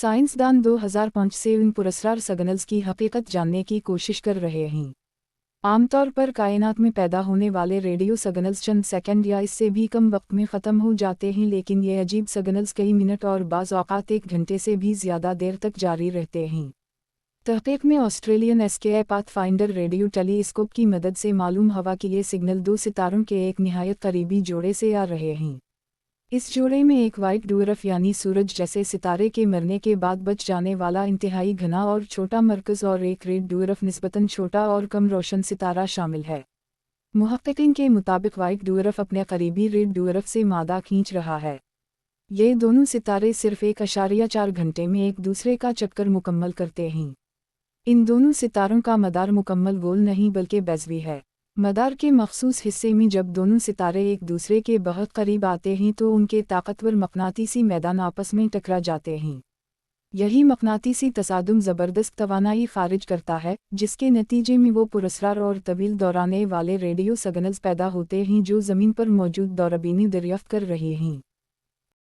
साइंसदान 2005 से उन पुरस्कार सिग्नल्स की हकीकत जानने की कोशिश कर रहे हैं। आमतौर पर कायनात में पैदा होने वाले रेडियो सिग्नल्स चंद सेकंड या इससे भी कम वक्त में ख़त्म हो जाते हैं, लेकिन ये अजीब सिग्नल्स कई मिनट और बाज़ औक़ात एक घंटे से भी ज़्यादा देर तक जारी रहते हैं। तहक़ीक़ में Australian SKA pathfinder radio telescope की मदद से मालूम हुआ कि ये सिग्नल दो सितारों के एक निहायत करीबी जोड़े से आ रहे हैं। इस जोड़े में एक वाइट ड्वार्फ यानी सूरज जैसे सितारे के मरने के बाद बच जाने वाला इंतहाई घना और छोटा मरकज़ और एक रेड ड्वार्फ निस्बतन छोटा और कम रोशन सितारा शामिल है। मुहक्किकीन के मुताबिक वाइट ड्वार्फ अपने करीबी रेड ड्वार्फ से मादा खींच रहा है। ये दोनों सितारे सिर्फ 1.4 घंटे में एक दूसरे का चक्कर मुकम्मल करते हैं। इन दोनों सितारों का मदार मुकम्मल गोल नहीं बल्कि बेज़वी है। मदार के मखसूस हिस्से में जब दोनों सितारे एक दूसरे के बहुत करीब आते हैं तो उनके ताकतवर मकनातीसी मैदान आपस में टकरा जाते हैं। यही मकनातीसी तसादुम ज़बरदस्त तवानाई खारिज करता है, जिसके नतीजे में वो पुरस्कार और तवील दौराने वाले रेडियो सिग्नल्स पैदा होते हैं जो ज़मीन पर मौजूद दौरबीनी दरियाफ्त कर रहे हैं।